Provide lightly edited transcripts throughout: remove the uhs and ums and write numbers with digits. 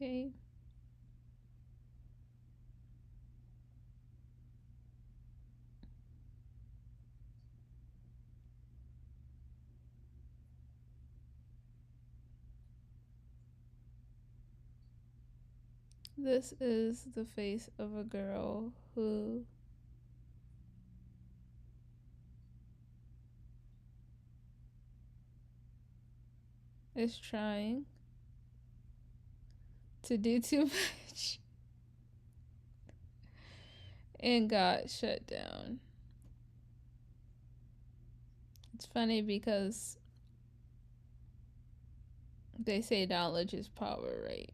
Okay. This is the face of a girl who is trying to do too much and got shut down. It's funny because they say knowledge is power, right?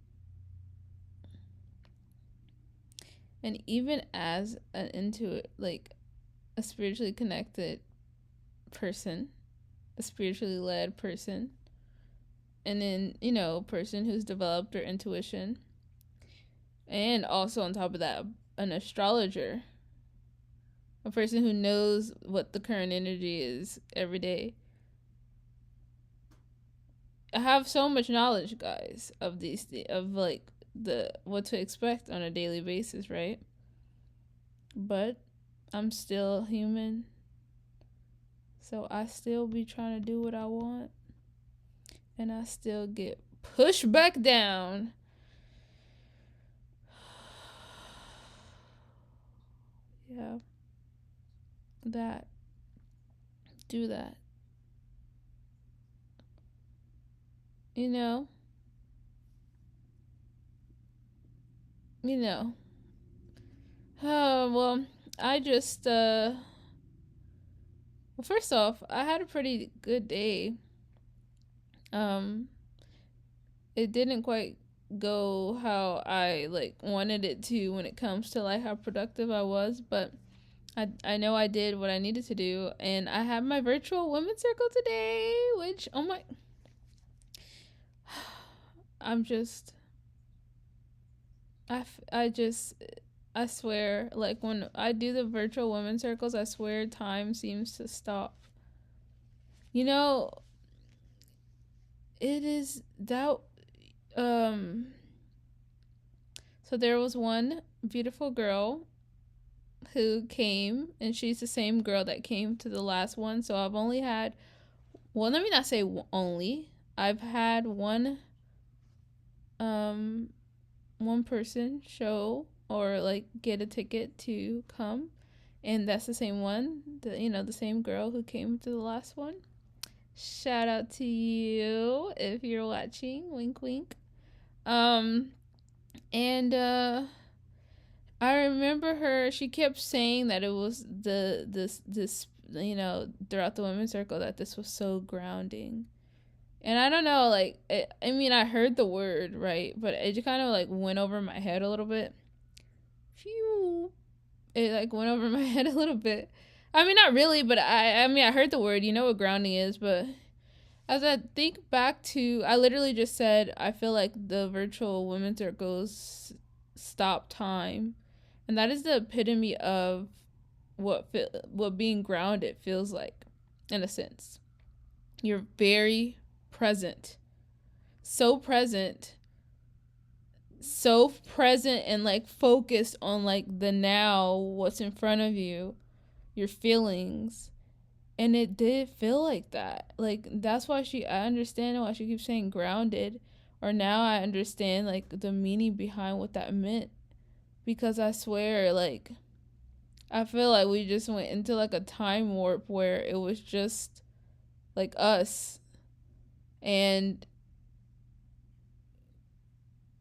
And even as an intuit, like a spiritually connected person, a spiritually led person, and then, you know, a person who's developed their intuition, and also on top of that, an astrologer, a person who knows what the current energy is every day. I have so much knowledge, guys, of these of like the what to expect on a daily basis, right? But I'm still human, so I still be trying to do what I want, and I still get pushed back down. Yeah, that do that, you know, you know. Well, I just well, first off, I had a pretty good day. Um, it didn't quite go how I like wanted it to when it comes to like how productive I was, but I know I did what I needed to do, and I had my virtual women's circle today, which oh my, I'm just I just I swear, like when I do the virtual women's circles, I swear time seems to stop. You know, it is that so there was one beautiful girl who came, and she's the same girl that came to the last one. So I've only had, well, let me not say only. I've had one person show or like get a ticket to come, and that's the same one, the same girl who came to the last one. Shout out to you if you're watching. Wink, wink. Um, and I remember her. She kept saying that it was this throughout the women's circle that this was so grounding. And I don't know, like I mean, I heard the word right, but it just kind of like went over my head a little bit. Phew! It like went over my head a little bit. I mean, not really, but I mean, I heard the word. You know what grounding is, but as I think back to, I literally just said I feel like the virtual women's circles stop time, and that is the epitome of what being grounded feels like, in a sense. You're very present, so present, so present, and like focused on like the now, what's in front of you, your feelings. And it did feel like that. Like that's why I understand why she keeps saying grounded, or now I understand like the meaning behind what that meant, because I swear, like I feel like we just went into like a time warp where it was just like us, and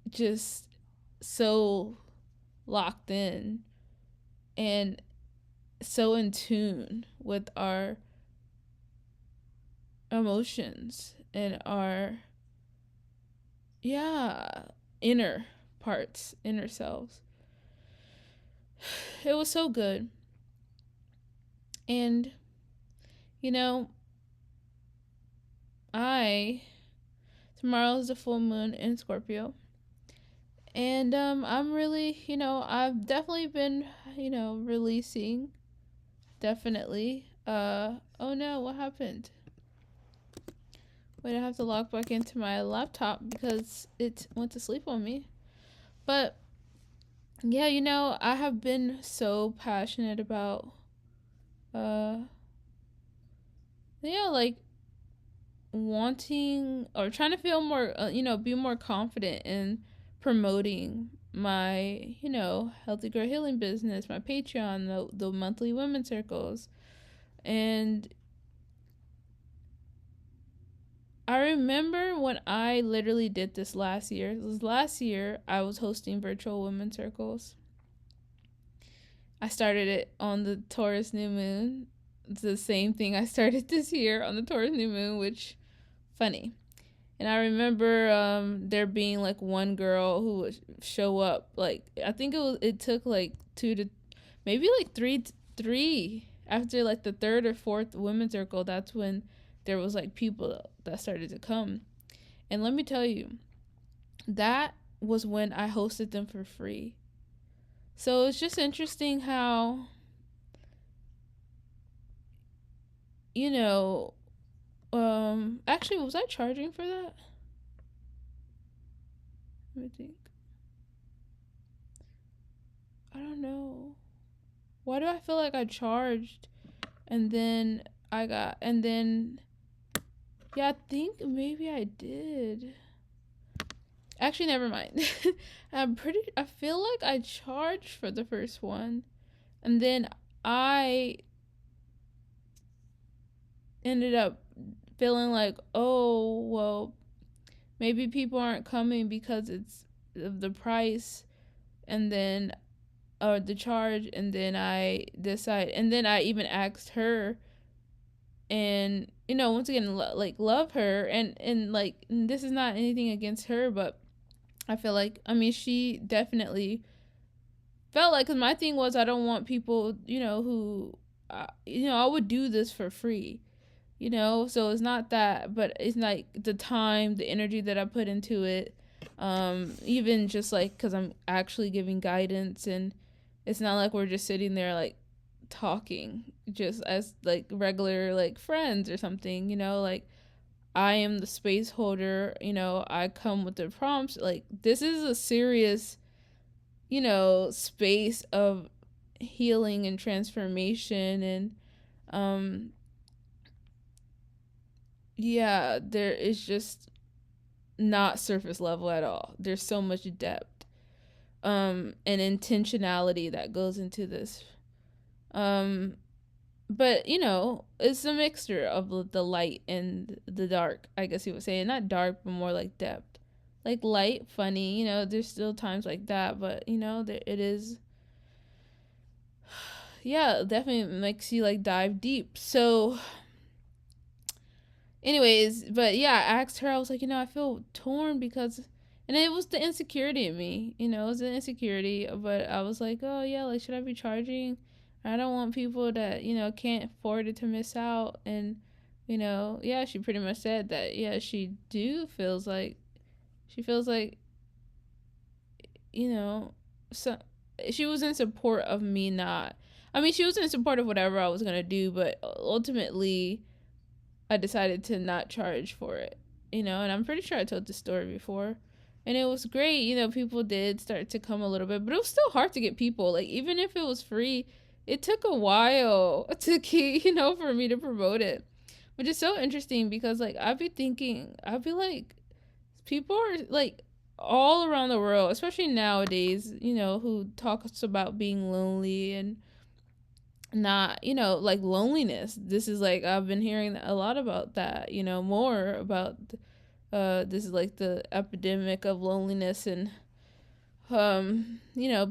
just so locked in and so in tune with our emotions and our, yeah, inner parts, inner selves. It was so good. And you know, I tomorrow is the full moon in Scorpio. And I'm really, I've definitely been, releasing, definitely. Oh no, what happened? Wait, I have to log back into my laptop because it went to sleep on me. But yeah, I have been so passionate about uh like wanting or trying to feel more, be more confident in promoting my, healthy girl healing business, my Patreon, the monthly women circles. And I remember when I literally did this last year. Last year, I was hosting virtual women circles. I started it on the Taurus new moon. It's the same thing I started this year on the Taurus new moon, which funny. And I remember there being like one girl who would show up. Like I think it took like two to maybe like three after like the third or fourth women's circle. That's when there was like people that started to come. And let me tell you, that was when I hosted them for free. So it's just interesting how, you know, actually, was I charging for that? Let me think. I don't know. Why do I feel like I charged and then yeah, I think maybe I did. Actually, never mind. I feel like I charged for the first one and then I ended up feeling like, oh, well, maybe people aren't coming because it's of the price, and then or the charge, and then I even asked her, and once again, like love her, and like this is not anything against her, but I feel like, I mean, she definitely felt like, because my thing was, I don't want people, who I would do this for free, so it's not that, but it's like the time, the energy that I put into it, even just like because I'm actually giving guidance, and it's not like we're just sitting there like talking just as like regular like friends or something, like I am the space holder, I come with the prompts, like this is a serious, space of healing and transformation, and um yeah, there is just not surface level at all. There's so much depth and intentionality that goes into this. Um but it's a mixture of the light and the dark, I guess you would say. Not dark, but more like depth. Like light, funny, there's still times like that, but there it is. Yeah, definitely makes you like dive deep. So anyways, but yeah, I asked her, I was like, I feel torn because, and it was the insecurity in me, it was the insecurity, but I was like, oh yeah, like, should I be charging? I don't want people that, can't afford it to miss out. And, yeah, she pretty much said that, yeah, she feels like, so she was in support of me not, I mean, she was in support of whatever I was going to do, but ultimately, I decided to not charge for it, and I'm pretty sure I told the story before. And it was great, people did start to come a little bit, but it was still hard to get people. Like, even if it was free, it took a while to keep, for me to promote it. Which is so interesting because, like, I'd be like, people are, like, all around the world, especially nowadays, who talks about being lonely and not, like loneliness. This is like, I've been hearing a lot about that, more about this is like the epidemic of loneliness. And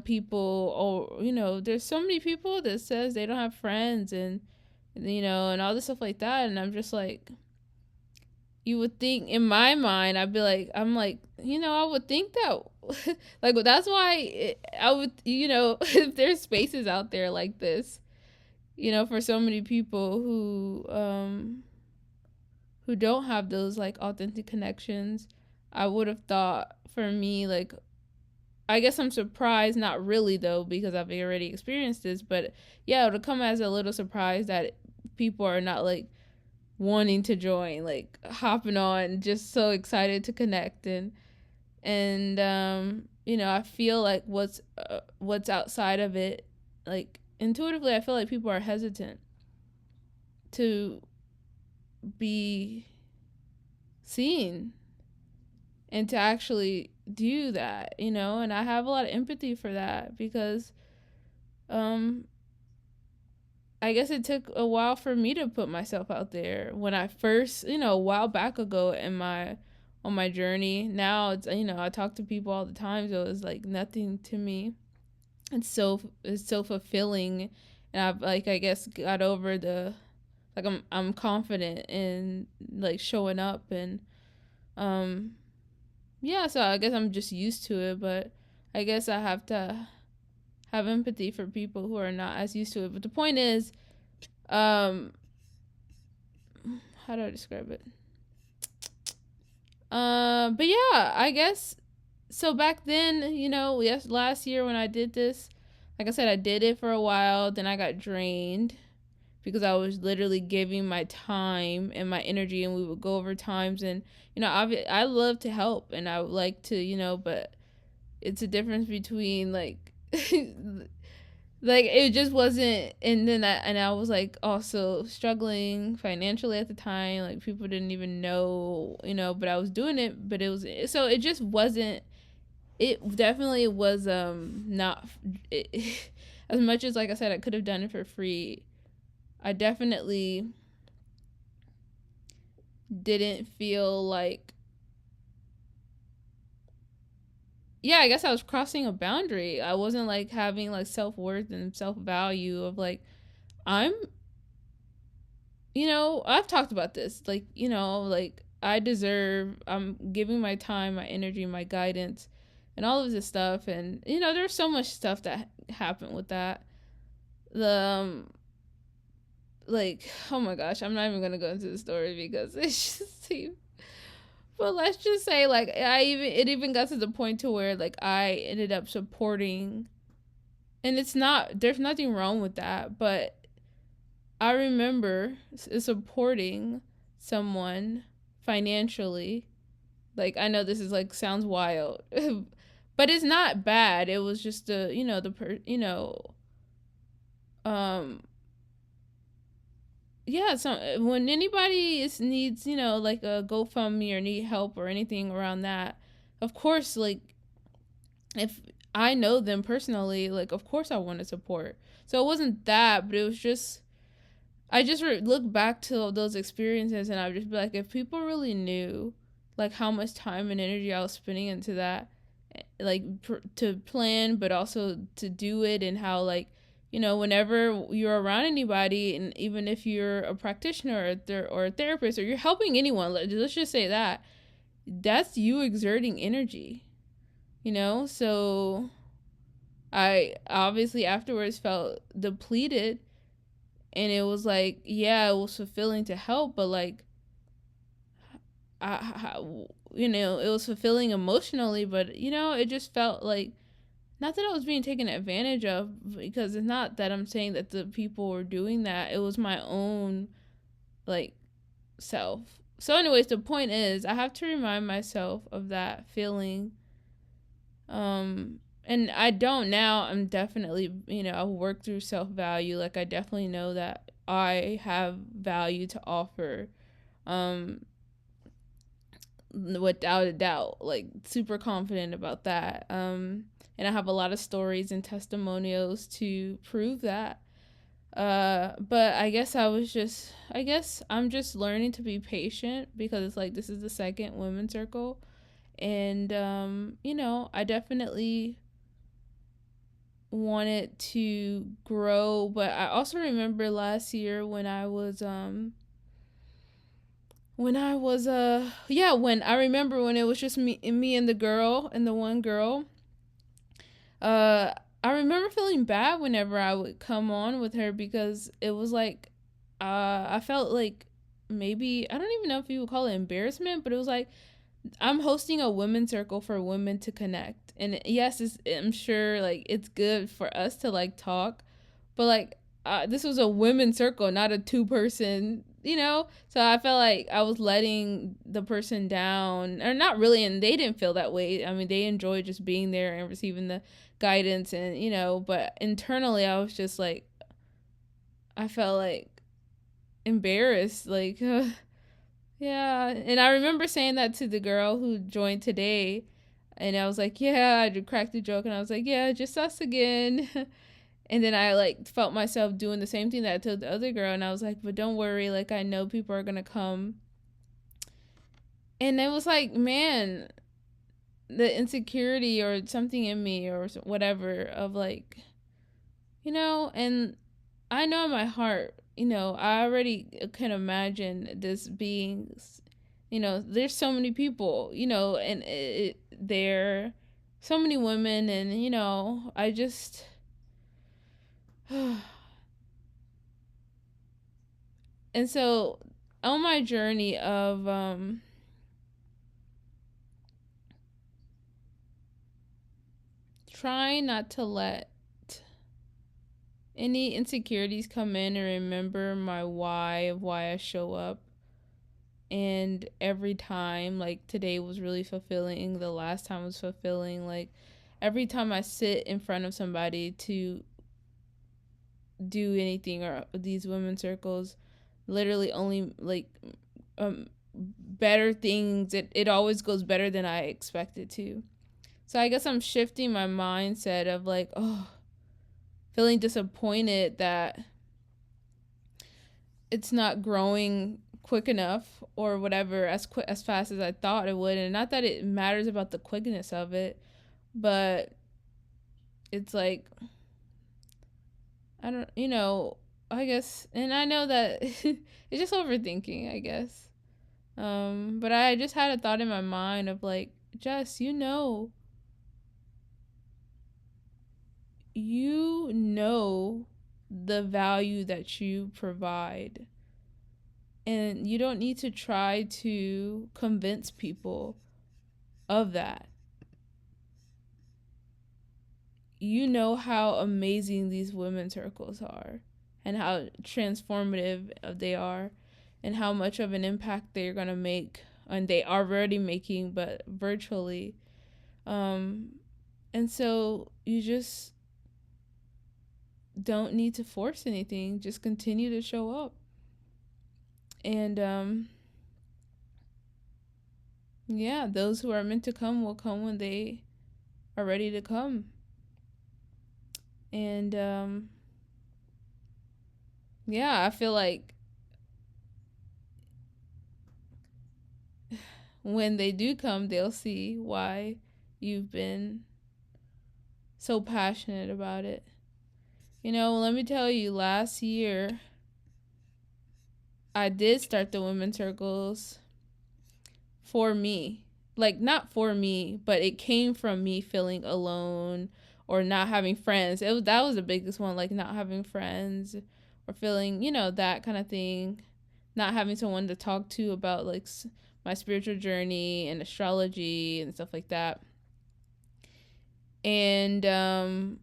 people, or there's so many people that says they don't have friends, and and all this stuff like that. And I'm just like, you would think, in my mind, I'm like, I would think that like, that's why I would, if there's spaces out there like this, for so many people who don't have those like authentic connections, I would have thought, for me, like, I guess I'm surprised, not really though, because I've already experienced this, but yeah, it'll come as a little surprise that people are not like wanting to join, like hopping on, just so excited to connect. And I feel like what's outside of it, like intuitively, I feel like people are hesitant to be seen and to actually do that, and I have a lot of empathy for that because um I guess it took a while for me to put myself out there when I first, a while back ago in my on my journey. Now it's, I talk to people all the time, so it's like nothing to me. It's so fulfilling, and I've, like, I guess got over the, like, I'm confident in, like, showing up, and um yeah, so I guess I'm just used to it, but I guess I have to have empathy for people who are not as used to it. But the point is, um how do I describe it? But yeah, I guess so. Back then, yes, last year when I did this, like I said, I did it for a while. Then I got drained because I was literally giving my time and my energy, and we would go over times. And I love to help, and I would like to, but it's a difference between like like it just wasn't. And then I was like also struggling financially at the time, like people didn't even know, but I was doing it, but it was, so it just wasn't, it definitely was not it, as much as, like I said, I could have done it for free. I definitely didn't feel like, yeah, I guess I was crossing a boundary. I wasn't like having like self-worth and self-value of like, I'm, I've talked about this, like, like I'm giving my time, my energy, my guidance, and all of this stuff. And, there's so much stuff that happened with that. The, like, oh my gosh, I'm not even going to go into the story because it's just too, but let's just say, like, it even got to the point to where, like, I ended up supporting, and there's nothing wrong with that, but I remember supporting someone financially. Like, I know this is like sounds wild, but it's not bad. It was just um yeah, so when anybody needs, like a GoFundMe or need help or anything around that, of course, like, if I know them personally, like, of course I want to support. So it wasn't that, but it was just, I just look back to those experiences, and I would just be like, if people really knew, like, how much time and energy I was spending into that, like, to plan, but also to do it, and how, like, whenever you're around anybody, and even if you're a practitioner or a therapist, or you're helping anyone, let's just say that's you exerting energy, So I obviously afterwards felt depleted, and it was like, yeah, it was fulfilling to help, but like, it was fulfilling emotionally, but it just felt like, not that I was being taken advantage of, because it's not that I'm saying that the people were doing that. It was my own, like, self. So anyways, the point is, I have to remind myself of that feeling. And I don't now. I'm definitely, I've worked through self-value. Like, I definitely know that I have value to offer. Without a doubt, like, super confident about that. And I have a lot of stories and testimonials to prove that. But I guess I'm just learning to be patient, because it's like, this is the second women's circle. And, I definitely wanted to grow, but I also remember last year when I was, when I remember when it was just me and the girl, and the one girl, I remember feeling bad whenever I would come on with her, because it was like, I felt like, maybe, I don't even know if you would call it embarrassment, but it was like, I'm hosting a women's circle for women to connect. And yes, I'm sure, like, it's good for us to, like, talk, but, like, this was a women's circle, not a two-person So I felt like I was letting the person down, or not really, and they didn't feel that way. I mean, they enjoyed just being there and receiving the guidance, and but internally I was just like, I felt like embarrassed, like yeah. And I remember saying that to the girl who joined today, and I was like, yeah, I cracked the joke, and I was like, yeah, just us again. And then I like felt myself doing the same thing that I told the other girl, and I was like, but don't worry, like I know people are gonna come. And it was like, man, the insecurity or something in me or whatever of like, and I know in my heart, I already can imagine this being, there's so many people, and there so many women, and I just and so on my journey of trying not to let any insecurities come in, and remember my why of why I show up. And every time, like today was really fulfilling, the last time was fulfilling, like every time I sit in front of somebody to do anything, or these women's circles, literally only like better things. It always goes better than I expected to. So I guess I'm shifting my mindset of like, feeling disappointed that it's not growing quick enough or whatever, as fast as I thought it would. And not that it matters about the quickness of it, but it's like, I don't, I guess, and I know that it's just overthinking, I guess. But I just had a thought in my mind of like, Jess, you know the value that you provide, and you don't need to try to convince people of that. You know how amazing these women's circles are, and how transformative they are, and how much of an impact they're going to make, and they are already making, but virtually. And so you just don't need to force anything. Just continue to show up. And yeah, those who are meant to come will come when they are ready to come. And yeah, I feel like when they do come, they'll see why you've been so passionate about it. Let me tell you, last year I did start the women's circles for me. Like, not for me, but it came from me feeling alone or not having friends. That was the biggest one, like not having friends or feeling, that kind of thing. Not having someone to talk to about like my spiritual journey and astrology and stuff like that. And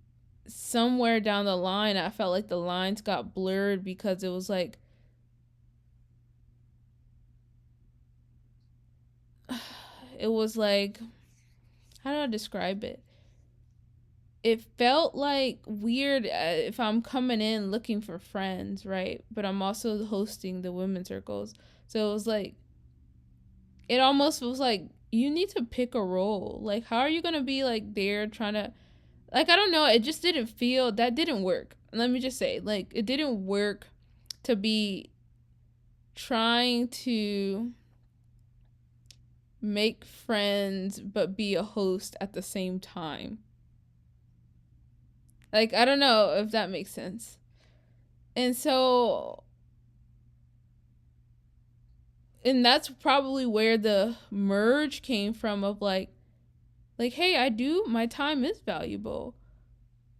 somewhere down the line, I felt like the lines got blurred, because it was like, how do I describe it? It felt like weird if I'm coming in looking for friends, right? But I'm also hosting the women's circles. So it was like, it almost was like, you need to pick a role. Like, how are you going to be like there trying to, like, I don't know. It just that didn't work. Let me just say, like, it didn't work to be trying to make friends but be a host at the same time. Like, I don't know if that makes sense. And so, and that's probably where the merge came from, of like, hey, my time is valuable.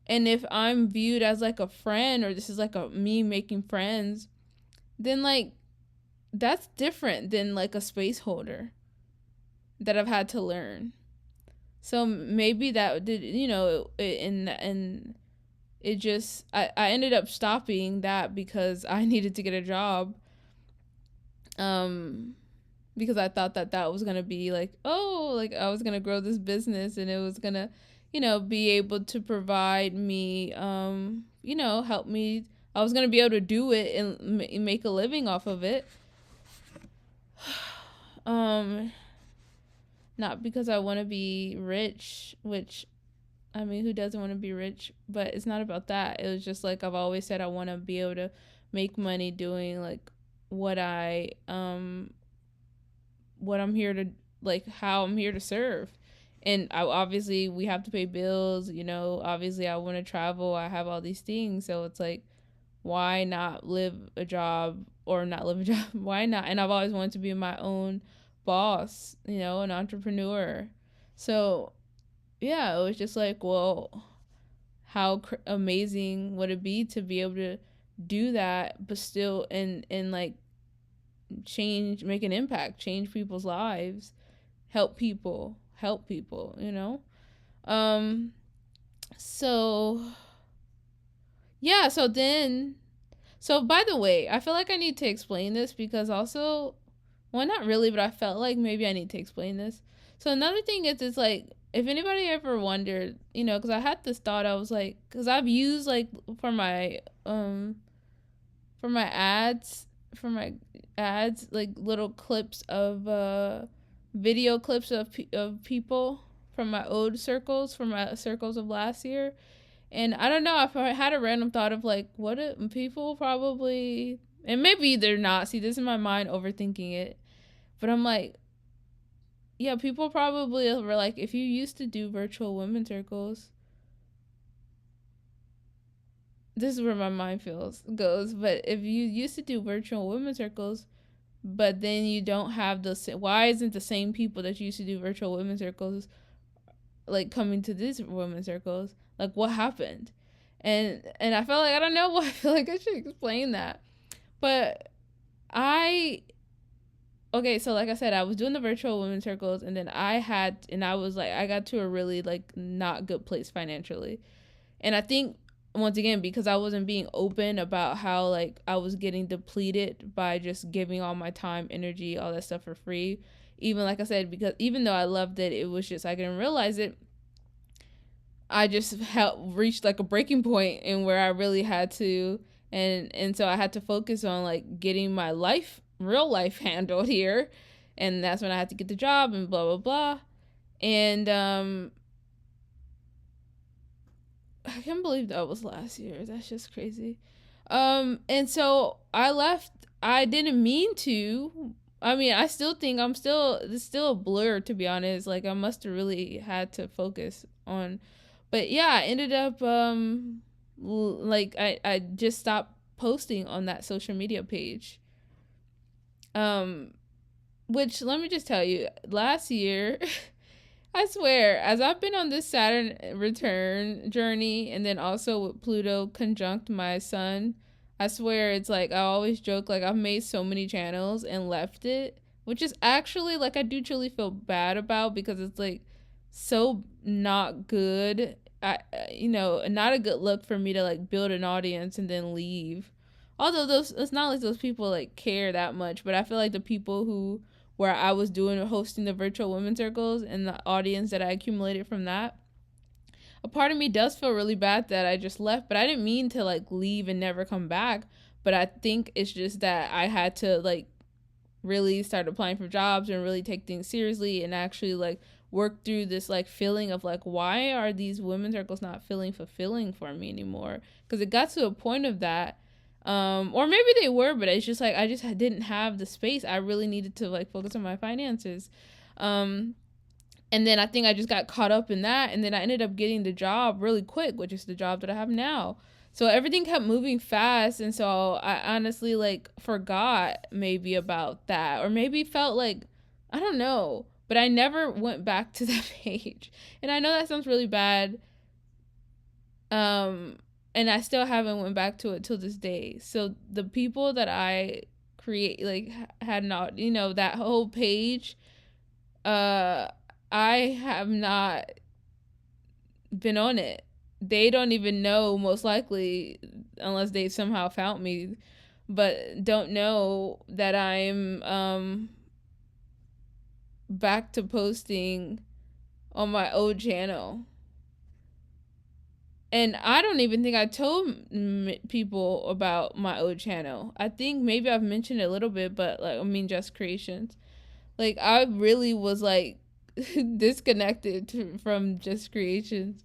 And if I'm viewed as like a friend, or this is like me making friends, then like, that's different than like a space holder that I've had to learn. So maybe that did, and it just, I ended up stopping that because I needed to get a job. um because I thought that that was going to be like, oh, like I was going to grow this business and it was going to, be able to provide me, help me. I was going to be able to do it and make a living off of it. Not because I want to be rich, which, I mean, who doesn't want to be rich? But it's not about that. It was just like I've always said, I want to be able to make money doing like what what I'm here to, like, how I'm here to serve. And obviously we have to pay bills, obviously I want to travel, I have all these things, so it's like, why not live a job, or not live a job? Why not? And I've always wanted to be my own boss, an entrepreneur. So yeah, it was just like, well, how amazing would it be to be able to do that, but still and like make an impact, change people's lives, help people. Um, so yeah, so by the way, I feel like I need to explain this because also, well, not really, but I felt like maybe I need to explain this. So another thing is, it's like, if anybody ever wondered, because I had this thought, I was like, because I've used like for my ads, like little clips of video clips of people from my old circles, from my circles of last year. And I don't know, if I had a random thought of like, what if people probably, and maybe they're not, see, this is my mind overthinking it, but I'm like, yeah, people probably were like, if you used to do virtual women circles, this is where my mind goes, but if you used to do virtual women circles, but then you don't have why isn't the same people that used to do virtual women circles like coming to these women circles? Like, what happened? And I felt like, I don't know what, I feel like I should explain that. But okay, so like I said, I was doing the virtual women circles, and then I was like, I got to a really like not good place financially. And I think, once again, because I wasn't being open about how like I was getting depleted by just giving all my time, energy, all that stuff for free. Even like I said, because even though I loved it, it was just, I didn't realize it. I just reached like a breaking point, and where I really had to, and so I had to focus on like getting my real life handled here. And that's when I had to get the job and blah blah blah. And I can't believe that was last year. That's just crazy. And so I left. I didn't mean to. I mean, I still think it's still a blur, to be honest. Like, I must have really had to focus on, but yeah, I ended up, like, I just stopped posting on that social media page. Which, let me just tell you, last year, I swear, as I've been on this Saturn return journey, and then also with Pluto conjunct my sun, I swear, it's like, I always joke, like, I've made so many channels and left it, which is actually, like, I do truly feel bad about, because it's like so not good. Not a good look for me to like build an audience and then leave. Although it's not like those people like care that much, but I feel like the people where I was hosting the virtual women circles, and the audience that I accumulated from that, a part of me does feel really bad that I just left. But I didn't mean to like leave and never come back. But I think it's just that I had to like really start applying for jobs and really take things seriously, and actually like work through this like feeling of like, why are these women's circles not feeling fulfilling for me anymore? Because it got to a point of that. Or maybe they were, but it's just like, I just didn't have the space. I really needed to like focus on my finances. And then I think I just got caught up in that, and then I ended up getting the job really quick, which is the job that I have now. So everything kept moving fast, and so I honestly like forgot maybe about that, or maybe felt like, I don't know, but I never went back to that page. And I know that sounds really bad. And I still haven't went back to it till this day. So the people that I create, like, had not, that whole page, I have not been on it. They don't even know, most likely, unless they somehow found me. but don't know that I'm back to posting on my old channel. And I don't even think I told people about my old channel. I think maybe I've mentioned it a little bit, but like, I mean, JessCreationss. Like, I really was like disconnected from JessCreationss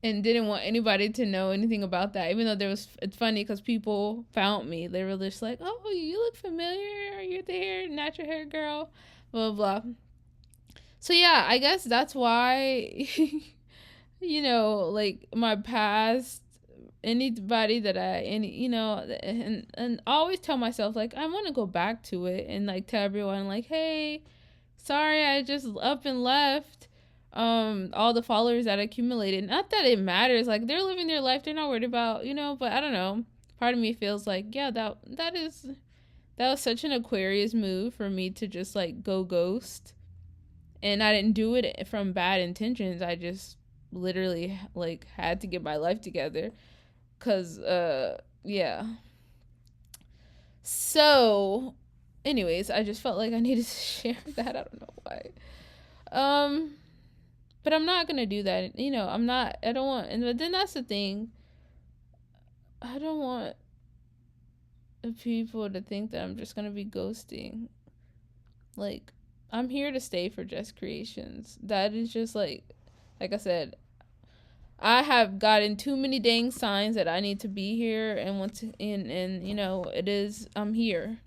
and didn't want anybody to know anything about that. Even though it's funny because people found me. They were just like, "Oh, you look familiar. You're the natural hair girl." Blah blah blah. So yeah, I guess that's why, like my past, anybody that and I always tell myself like I want to go back to it and like tell everyone like, hey, sorry, I just up and left all the followers that I accumulated. Not that it matters, like they're living their life, they're not worried about, but I don't know. Part of me feels like, yeah, that was such an Aquarius move for me to just like go ghost. And I didn't do it from bad intentions. I just literally like had to get my life together. Cause yeah. So anyways, I just felt like I needed to share that. I don't know why. But I'm not gonna do that. I don't want, but then that's the thing. I don't want people to think that I'm just gonna be ghosting. Like, I'm here to stay for JessCreationss. That is just like I said, I have gotten too many dang signs that I need to be here and it is, I'm here.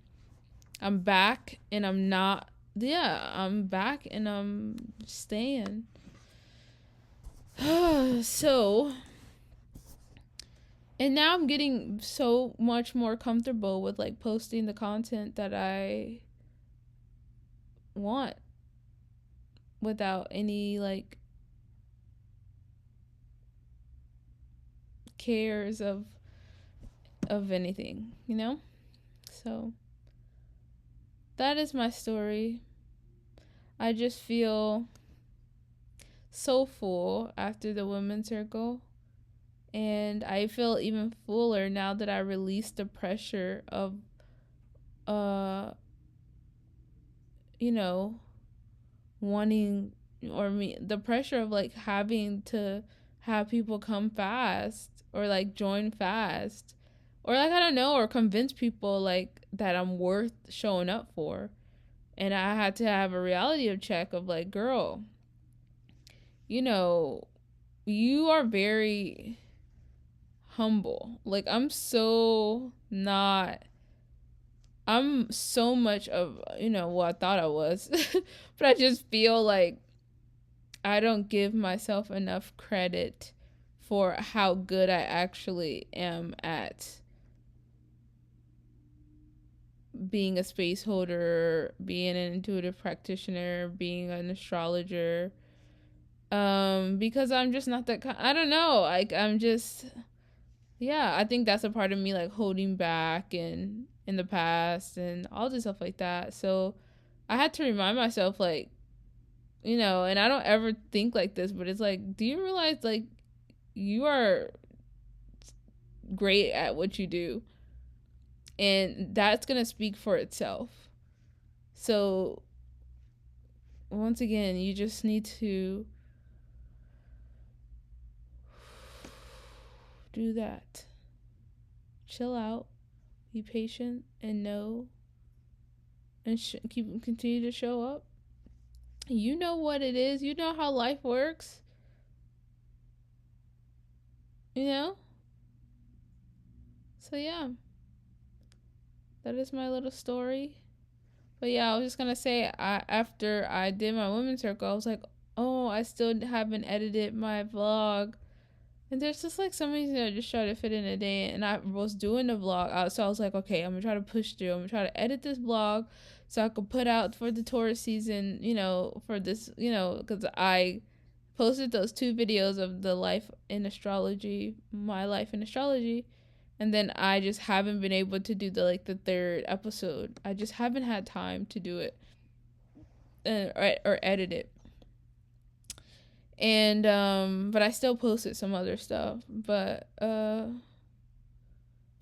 I'm back and I'm not, yeah, I'm back and I'm staying. So, and now I'm getting so much more comfortable with like posting the content that I want without any like cares of anything, So that is my story. I just feel so full after the women's circle, and I feel even fuller now that I released the pressure of wanting, or the pressure of like having to have people come fast or like join fast, or like I don't know, or convince people like that I'm worth showing up for. And I had to have a reality check of like, girl, you are very humble. Like, I'm so much of, what I thought I was. But I just feel like I don't give myself enough credit for how good I actually am at being a space holder, being an intuitive practitioner, being an astrologer. Because I'm just not that I don't know. Like, I'm just, yeah, I think that's a part of me like holding back and in the past and all this stuff like that. So I had to remind myself like, and I don't ever think like this, but it's like, do you realize like you are great at what you do? And that's going to speak for itself. So once again, you just need to do that. Chill out, be patient, and know, and continue to show up. You know what it is. You know how life works. So yeah, that is my little story. But yeah, I was just gonna say, after I did my women's circle, I was like, oh, I still haven't edited my vlog. And there's just like so many things I just try to fit in a day. And I was doing the vlog, so I was like, okay, I'm gonna try to push through. I'm gonna try to edit this vlog so I could put out for the Taurus season, for this, because I posted those 2 videos of the life in astrology, my life in astrology. And then I just haven't been able to do the 3rd episode. I just haven't had time to do it or edit it. And but I still posted some other stuff. But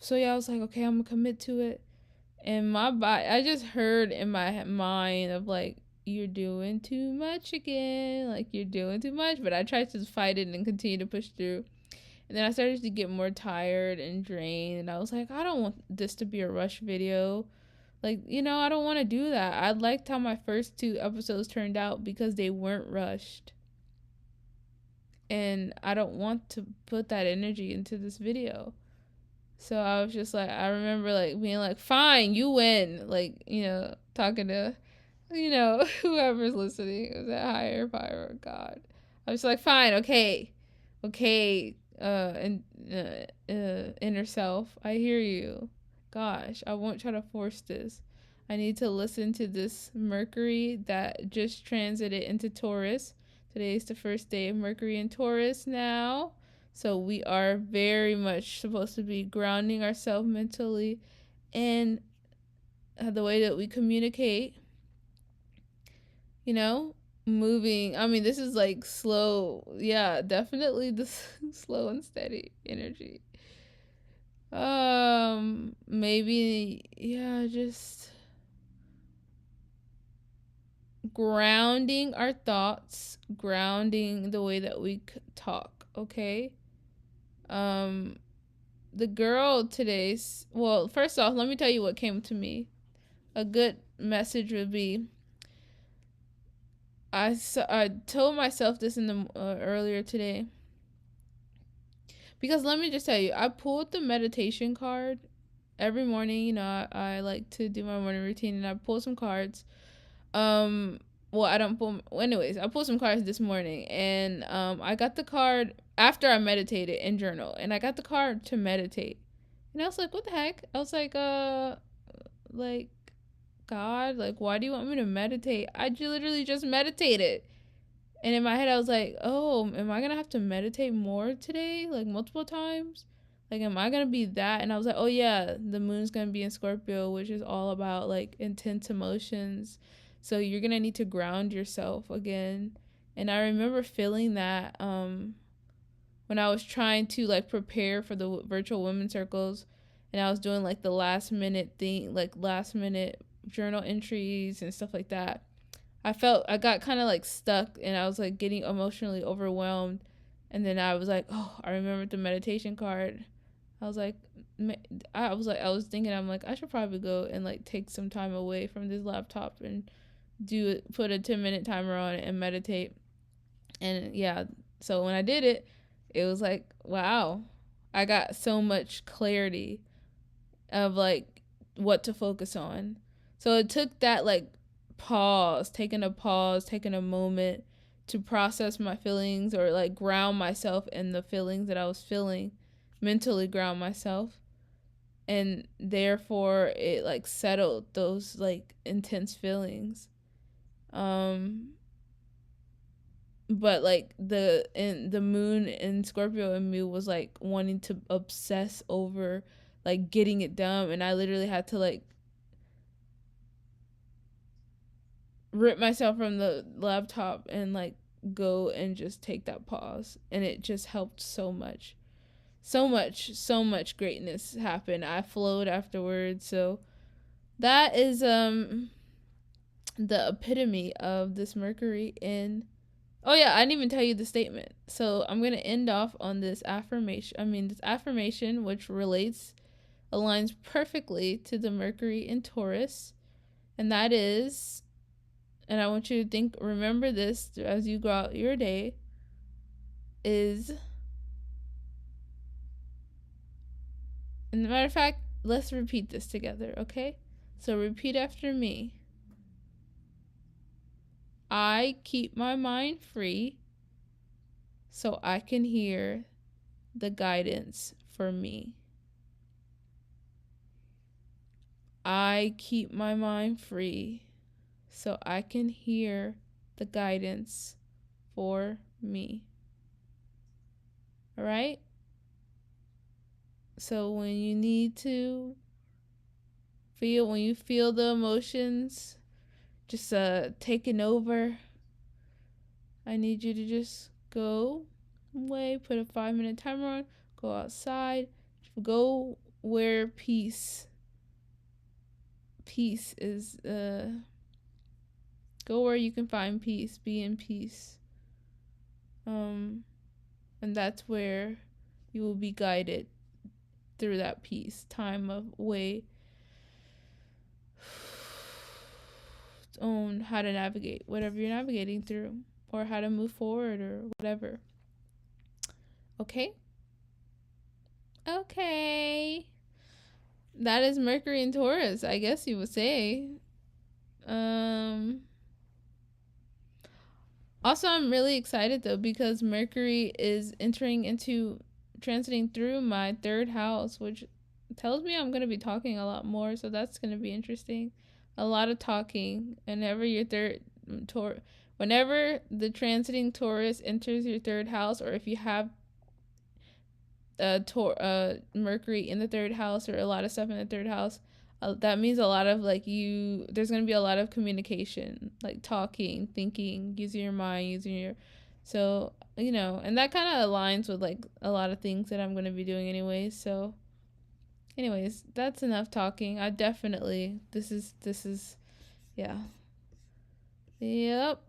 So yeah, I was like, okay, I'm gonna commit to it. And my body, I just heard in my mind of like, you're doing too much again. Like, you're doing too much. But I tried to fight it and continue to push through. And then I started to get more tired and drained. And I was like, I don't want this to be a rush video. Like, I don't want to do that. I liked how my first 2 episodes turned out because they weren't rushed. And I don't want to put that energy into this video. So I was just like, I remember like being like, fine, you win. Like, talking to, whoever's listening. Is that higher power or God? I was like, fine, okay, and inner self, I hear you. Gosh, I won't try to force this. I need to listen to this Mercury that just transited into Taurus. Today is the first day of Mercury in Taurus now. So we are very much supposed to be grounding ourselves mentally and the way that we communicate, moving. I mean, this is like slow. Yeah, definitely the slow and steady energy. Maybe, yeah, just grounding our thoughts, grounding the way that we talk, okay? The girl today's, well, first off, let me tell you what came to me. A good message would be, I told myself this in the earlier today, because let me just tell you, I pulled the meditation card every morning. I like to do my morning routine, and I pull some cards. Well, I don't pull. Anyways, I pulled some cards this morning, and I got the card after I meditated and journal, and I got the card to meditate, and I was like, what the heck? I was like, God, like, why do you want me to meditate? I literally just meditated. And in my head, I was like, oh, am I going to have to meditate more today? Like, multiple times? Like, am I going to be that? And I was like, oh, yeah, the moon's going to be in Scorpio, which is all about, like, intense emotions. So you're going to need to ground yourself again. And I remember feeling that when I was trying to, like, prepare for the virtual women's circles. And I was doing, like, the last minute thing, like, last minute journal entries and stuff like that. I got kind of like stuck, and I was like getting emotionally overwhelmed. And then I was like, oh, I remembered the meditation card. I was like, I was thinking, I'm like, I should probably go and like take some time away from this laptop and put a 10-minute timer on it and meditate. And yeah, so when I did it, it was like, wow, I got so much clarity of like what to focus on. So it took that like taking a moment to process my feelings, or like ground myself in the feelings that I was feeling, mentally ground myself. And therefore it like settled those like intense feelings. But like the moon in Scorpio in me was like wanting to obsess over like getting it done, and I literally had to like rip myself from the laptop and like go and just take that pause, and it just helped so much. So much greatness happened. I flowed afterwards. So that is the epitome of this Mercury in. Oh yeah, I didn't even tell you the statement. So I'm gonna end off on this affirmation, which aligns perfectly to the Mercury in Taurus, and that is, and I want you to remember this as you go out your day, is, and matter of fact, let's repeat this together, okay? So repeat after me. I keep my mind free so I can hear the guidance for me. I keep my mind free so I can hear the guidance for me. All right? So when you feel the emotions just taking over, I need you to just go away, put a 5-minute timer on, go outside, go where peace is. Go where you can find peace. Be in peace. And that's where you will be guided through that peace time of way on how to navigate whatever you're navigating through, or how to move forward, or whatever. Okay, that is Mercury and Taurus, I guess you would say. Also, I'm really excited though, because Mercury is transiting through my third house, which tells me I'm going to be talking a lot more. So that's going to be interesting. A lot of talking. Whenever the transiting Taurus enters your third house, or if you have Mercury in the third house, or a lot of stuff in the third house, that means a lot of there's going to be a lot of communication, like talking, thinking, using your mind, so and that kind of aligns with like a lot of things that I'm going to be doing anyways. So anyways, that's enough talking. I definitely, this is yeah, yep,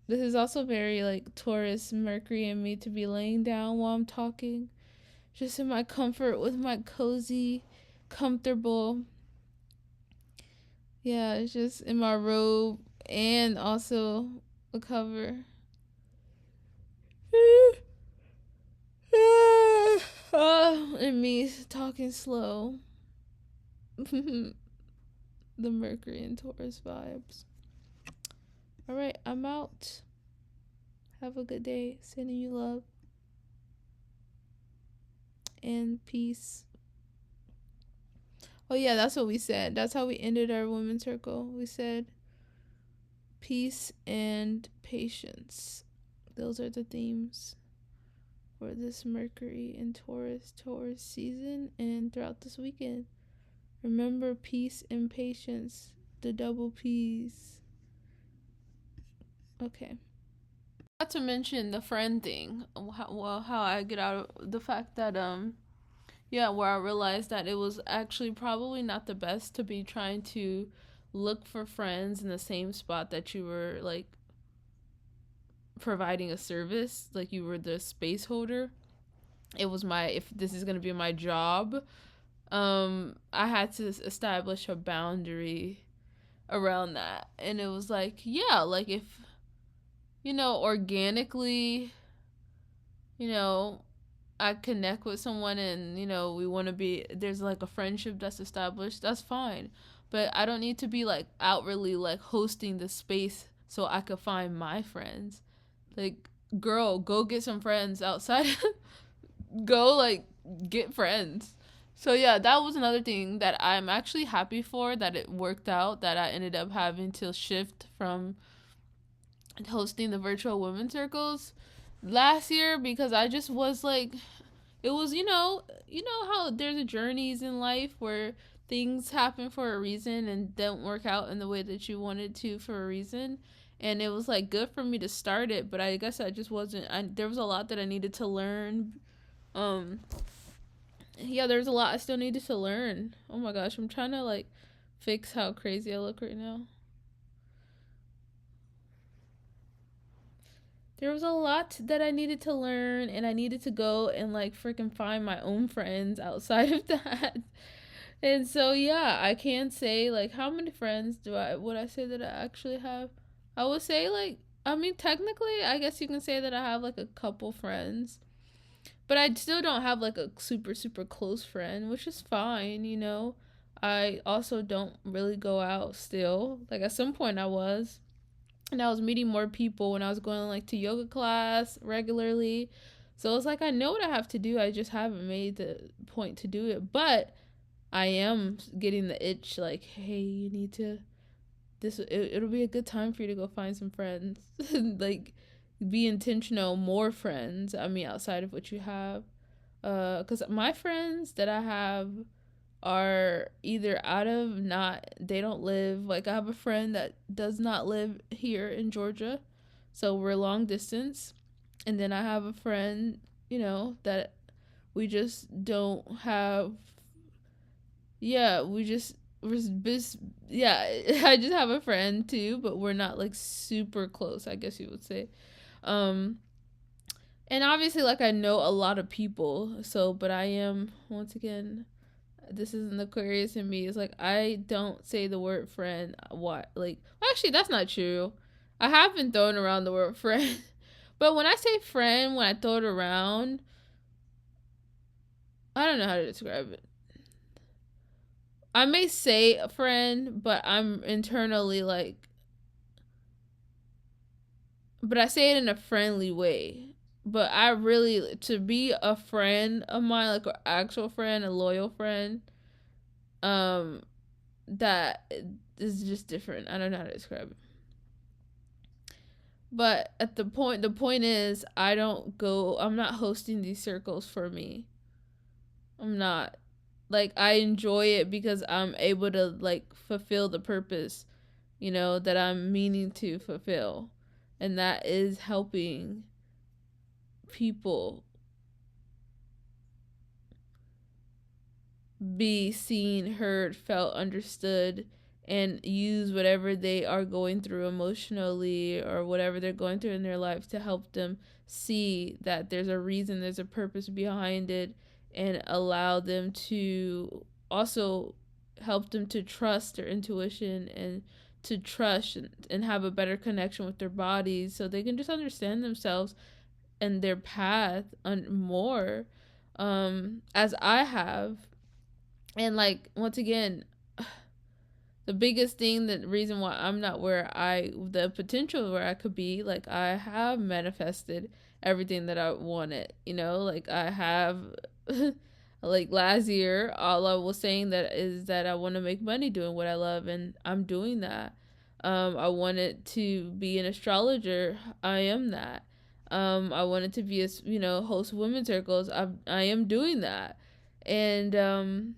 this is also very like Taurus Mercury in me, to be laying down while I'm talking, just in my comfort with my cozy, comfortable. Yeah, it's just in my robe and also a cover. And me talking slow. The Mercury and Taurus vibes. Alright, I'm out. Have a good day. Sending you love and peace. Oh yeah, that's what we said. That's how we ended our women's circle. We said peace and patience. Those are the themes for this Mercury and Taurus season and throughout this weekend. Remember peace and patience, the double P's. Okay. Not to mention the friend thing. How I get out of the fact that where I realized that it was actually probably not the best to be trying to look for friends in the same spot that you were like providing a service, like you were the space holder. It was if this is going to be my job, I had to establish a boundary around that. And it was like, yeah, like if organically, I connect with someone and, we want to be, there's like a friendship that's established, that's fine. But I don't need to be like outwardly like hosting the space so I could find my friends. Like, girl, go get some friends outside. Go like get friends. So yeah, that was another thing that I'm actually happy for, that it worked out, that I ended up having to shift from hosting the virtual women circles last year, because I just was like, it was how there's a journeys in life where things happen for a reason and don't work out in the way that you wanted to for a reason. And it was like good for me to start it, but I guess I just wasn't, there was a lot that I needed to learn. There's a lot I still needed to learn. Oh my gosh, I'm trying to like fix how crazy I look right now. There was a lot that I needed to learn, and I needed to go and like freaking find my own friends outside of that. And so yeah, I can say like, how many friends would I say that I actually have? I would say like, I mean, technically, I guess you can say that I have like a couple friends. But I still don't have like a super, super close friend, which is fine, I also don't really go out still. Like at some point I was. And I was meeting more people when I was going like to yoga class regularly. So it's like, I know what I have to do. I just haven't made the point to do it. But I am getting the itch like, hey, you need to, it'll be a good time for you to go find some friends. Like, be intentional, more friends. I mean, outside of what you have. Because my friends that I have are either they don't live, like I have a friend that does not live here in Georgia, so we're long distance. And then I have a friend, that we just don't have yeah, yeah, I just have a friend too, but we're not like super close, I guess you would say. Um and obviously like I know a lot of people, so but I am, once again, this isn't the Aquarius in me. It's like I don't say the word friend. What? Like, actually, that's not true. I have been throwing around the word friend, but when I say friend, when I throw it around, I don't know how to describe it. I may say a friend, but I'm internally like, but I say it in a friendly way. But I really, to be a friend of mine, like an actual friend, a loyal friend, um, that is just different. I don't know how to describe it. But at the point is, I'm not hosting these circles for me. I'm not. Like, I enjoy it because I'm able to, like, fulfill the purpose, that I'm meaning to fulfill. And that is helping people be seen, heard, felt, understood, and use whatever they are going through emotionally or whatever they're going through in their life to help them see that there's a reason, there's a purpose behind it, and allow them to also help them to trust their intuition and to trust and have a better connection with their bodies so they can just understand themselves and their path more, as I have. And like, once again, the biggest thing, the reason why I'm not where the potential where I could be, like, I have manifested everything that I wanted, like I have like last year, all I was saying that is that I want to make money doing what I love, and I'm doing that. I wanted to be an astrologer. I am that. I wanted to be host women's circles. I am doing that. And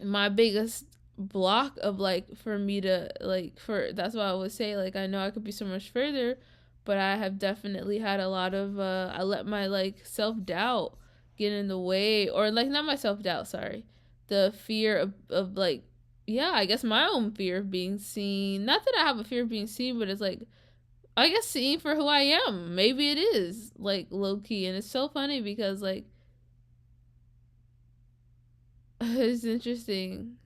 my biggest block of, like, for me to, like, for that's why I would say, like, I know I could be so much further, but I have definitely had a lot of I let my, like, self-doubt get in the way, or like, not my self-doubt, sorry, the fear of like, yeah, I guess my own fear of being seen. Not that I have a fear of being seen, but it's like, I guess, seen for who I am. Maybe it is, like, low-key. And it's so funny because, like, it's interesting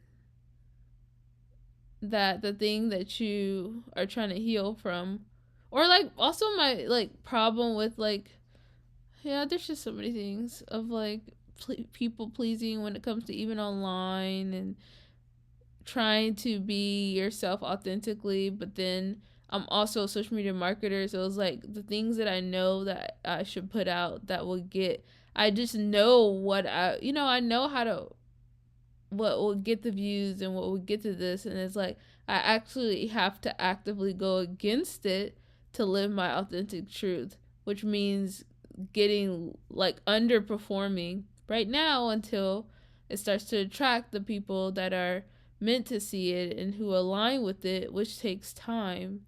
that the thing that you are trying to heal from, or like, also my, like, problem with, like, yeah, there's just so many things of, like, people pleasing when it comes to even online, and trying to be yourself authentically, but then I'm also a social media marketer, so it's like the things that I know that I should put out that will get, I just know what I know how to, what will get the views and what will get to this, and it's like I actually have to actively go against it to live my authentic truth, which means getting, like, underperforming right now until it starts to attract the people that are meant to see it and who align with it, which takes time.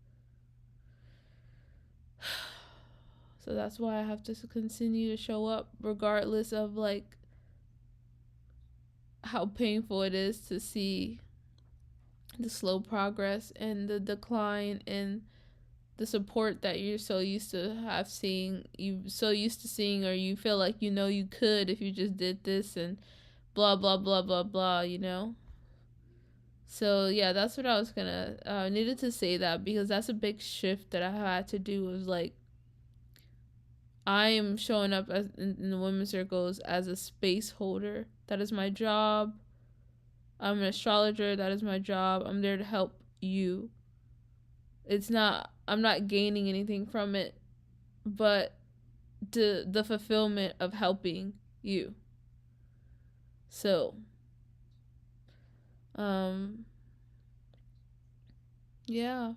So that's why I have to continue to show up regardless of, like, how painful it is to see the slow progress and the decline and the support that you're so used to seeing, or you feel like you could if you just did this and blah blah blah blah blah. So yeah, that's what I was gonna needed to say that, because that's a big shift that I had to do. Was like, I am showing up as in the women's circles as a space holder. That is my job. I'm an astrologer. That is my job. I'm there to help you. I'm not gaining anything from it, but the fulfillment of helping you. So, um, yeah.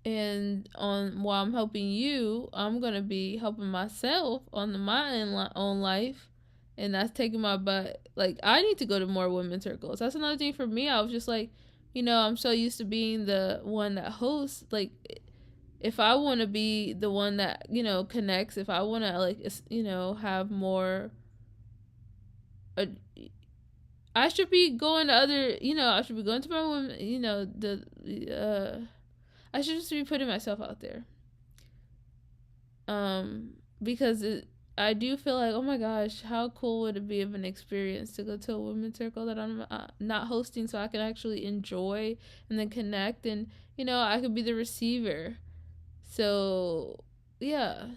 And on while I'm helping you, I'm gonna be helping myself on my own life, and that's taking my butt. Like, I need to go to more women's circles. That's another thing for me. I was just like, I'm so used to being the one that hosts. Like, if I want to be the one that connects, if I want to, like, have more uh, I should be going to other, I should be going to my women, I should just be putting myself out there. Because I do feel like, oh my gosh, how cool would it be of an experience to go to a women's circle that I'm not hosting, so I can actually enjoy and then connect, and I could be the receiver. So yeah,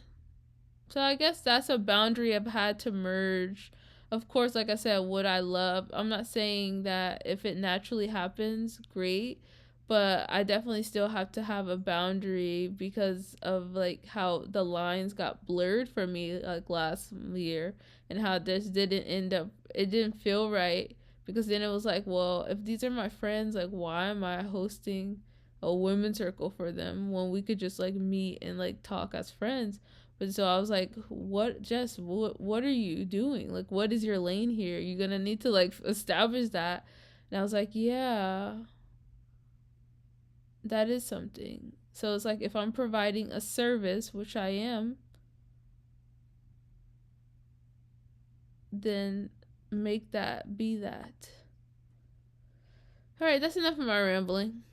so I guess that's a boundary I've had to merge. Of course, like I said, what I love, I'm not saying that if it naturally happens, great, but I definitely still have to have a boundary because of like how the lines got blurred for me like last year, and how this didn't end up, it didn't feel right, because then it was like, well, if these are my friends, like why am I hosting a women's circle for them when we could just like meet and like talk as friends? But so I was like, what, Jess, what are you doing? Like, what is your lane here? You're going to need to, like, establish that. And I was like, yeah, that is something. So it's like, if I'm providing a service, which I am, then make that be that. All right, that's enough of my rambling.